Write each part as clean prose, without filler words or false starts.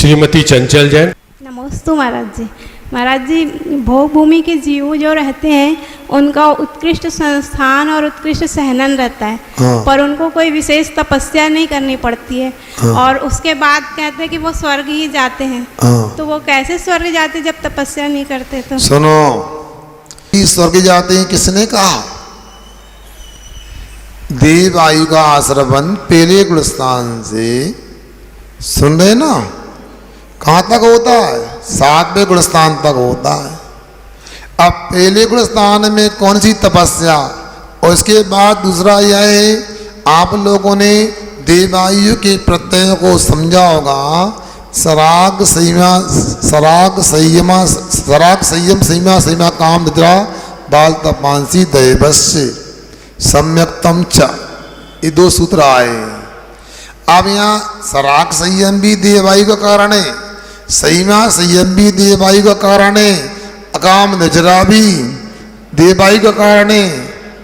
श्रीमती चंचल जैन। नमस्ते महाराज जी। महाराज जी, भोग भूमि के जीव जो रहते हैं उनका उत्कृष्ट संस्थान और उत्कृष्ट सहनन रहता है। हाँ। पर उनको कोई विशेष तपस्या नहीं करनी पड़ती है। हाँ। और उसके बाद कहते हैं कि वो स्वर्ग ही जाते हैं। हाँ। तो वो कैसे स्वर्ग जाते जब तपस्या नहीं करते? तो सुनो, स्वर्ग जाते हैं किसने कहा? देव आयु का आश्रवन पहले गुणस्थान से, सुन रहे ना, कहाँ तक होता है? 7वें गुणस्थान तक होता है। अब पहले गुणस्थान में कौन सी तपस्या, और इसके बाद दूसरा यह है, आप लोगों ने देवायु के प्रत्यय को समझा होगा। सराग संयम संयमा काम निद्रा बाल तपांसी दैवस्य सम्यक्तम च, ये 2 सूत्र आए। अब यहाँ सराग संयम भी देवायु का कारण है, संयमा संयम भी देवायु का कारण है, अकाम निजरा भी देवायु का कारण है,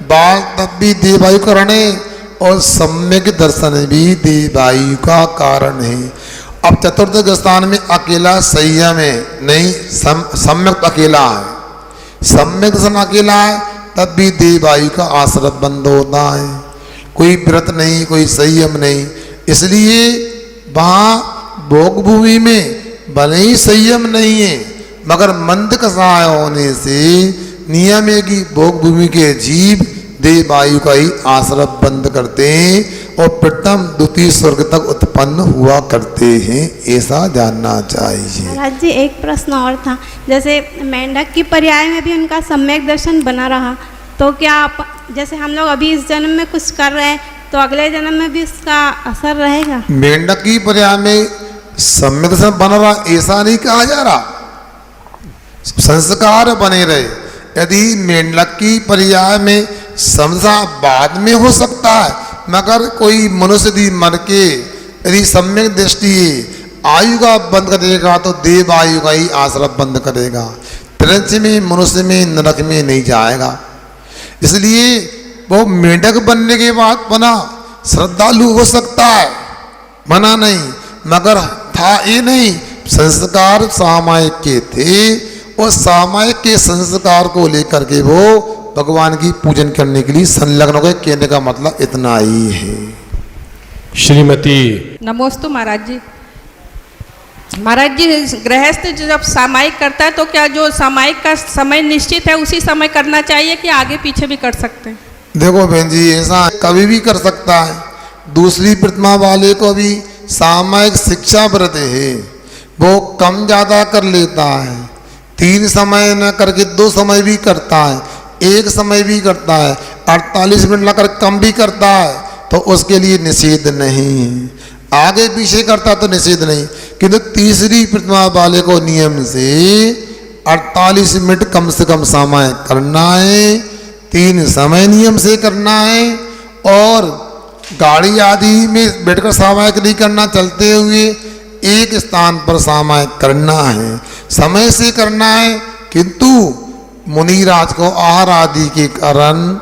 बाल तप भी देवायु का कारण है, और सम्यक दर्शन भी देवायु का कारण है। अब चतुर्थ स्थान में अकेला संयम है, नहीं सम्यक अकेला है। सम्यक दर्शन अकेला है तब भी देवायु का आश्रय बंद होता है, कोई व्रत नहीं, कोई संयम नहीं। इसलिए वहाँ भोग भूमि में भले ही संयम नहीं है, मगर मंद कषाय होने से नियम है कि भोग भूमि के जीव देवायु का ही आश्रय बंद करते हैं और प्रथम द्वितीय स्वर्ग तक उत्पन्न हुआ करते हैं, ऐसा जानना चाहिए। महाराज जी, एक प्रश्न और था। जैसे मेंढक की पर्याय में भी उनका सम्यक दर्शन बना रहा, तो क्या जैसे हम लोग अभी इस जन्म में कुछ कर रहे हैं तो अगले जन्म में भी इसका असर रहेगा? मेंढक की पर्याय में सम्यक दर्शन बना रहा, ऐसा नहीं कहा जा रहा, संस्कार बने रहे। यदि मेंढक की पर्याय में समझा बाद में हो सकता है, मगर कोई मनुष्य यदि मर के यदि सम्यक दृष्टि आयु का बंद करेगा तो देव आयु का ही आश्रय बंद करेगा, तिरंज में मनुष्य में नरक में नहीं जाएगा। इसलिए वो मेंढक बनने के बाद बना श्रद्धालु हो सकता है, मना नहीं, मगर था ये नहीं, संस्कार सामायिक के थे और सामायिक के संस्कार को लेकर के वो भगवान की पूजन करने के लिए संलग्न हो गए। कहने का मतलब इतना ही है। श्रीमती नमोस्तु महाराज जी। महाराज जी, गृहस्थ जब सामायिक करता है तो क्या जो सामायिक का समय निश्चित है उसी समय करना चाहिए कि आगे पीछे भी कर सकते हैं? देखो बहन जी, ऐसा कभी भी कर सकता है। दूसरी प्रतिमा वाले को भी सामायिक शिक्षा व्रत है, वो कम ज़्यादा कर लेता है, 3 समय न करके 2 समय भी करता है, 1 समय भी करता है, 48 मिनट लगा कर कम भी करता है, तो उसके लिए निषेध नहीं है। आगे पीछे करता तो निषेध नहीं, किंतु तीसरी प्रतिमा वाले को नियम से 48 मिनट कम से कम समय करना है, 3 समय नियम से करना है, और गाड़ी आदि में बैठकर सामायिक नहीं करना, चलते हुए एक स्थान पर सामायिक करना है, समय से करना है। किंतु मुनिराज को आहार आदि के कारण,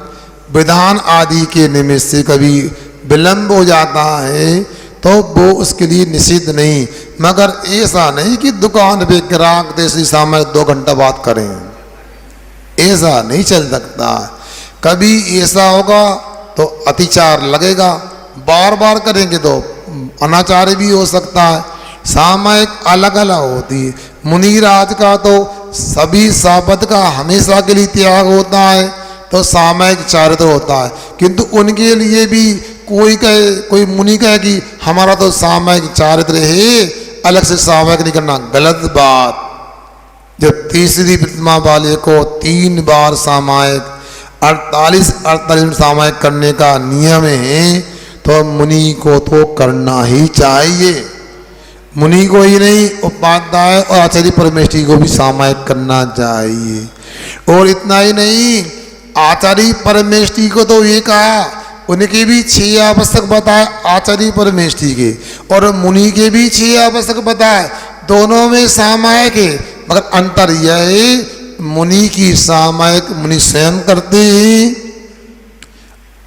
विधान आदि के निमित्त से कभी विलंब हो जाता है तो वो उसके लिए निषिद्ध नहीं, मगर ऐसा नहीं कि दुकान पे ग्राहक जैसी सामायिक 2 घंटा बाद करें, ऐसा नहीं चल सकता। कभी ऐसा होगा तो अतिचार लगेगा, बार बार करेंगे तो अनाचार भी हो सकता है। सामायिक अलग अलग होती है। मुनिराज का तो सभी शाबत का हमेशा के लिए त्याग होता है, तो सामायिक चारित्र होता है, किंतु उनके लिए भी कोई मुनि कहे कि हमारा तो सामायिक चारित्र है, अलग से सामायिक नहीं करना, गलत बात। जब तीसरी प्रतिमा वाले को 3 बार सामायिक 48 मिनट सामायिक करने का नियम है, तो मुनि को तो करना ही चाहिए। मुनि को ही नहीं, उपाध्याय और आचार्य परमेष्ठी को भी सामायिक करना चाहिए। और इतना ही नहीं, आचार्य परमेष्ठी को तो ये कहा, उनके भी 6 आवश्यक बताए आचार्य परमेष्ठी के, और मुनि के भी 6 आवश्यक बताए, दोनों में सामायिक है। मगर अंतर यह है, मुनि की सामायिक मुनि स्वयं करते हैं,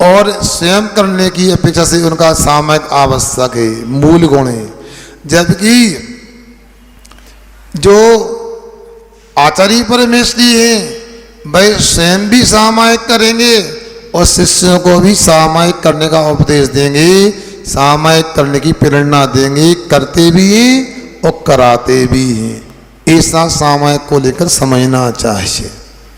और स्वयं करने की अपेक्षा से उनका सामायिक आवश्यक है, मूल गुण है। जबकि जो आचार्य परमेश्वरी हैं वह स्वयं भी सामायिक करेंगे और शिष्यों को भी सामायिक करने का उपदेश देंगे, सामायिक करने की प्रेरणा देंगे, करते भी हैं और कराते भी हैं। ऐसा सामायिक को लेकर समझना चाहिए।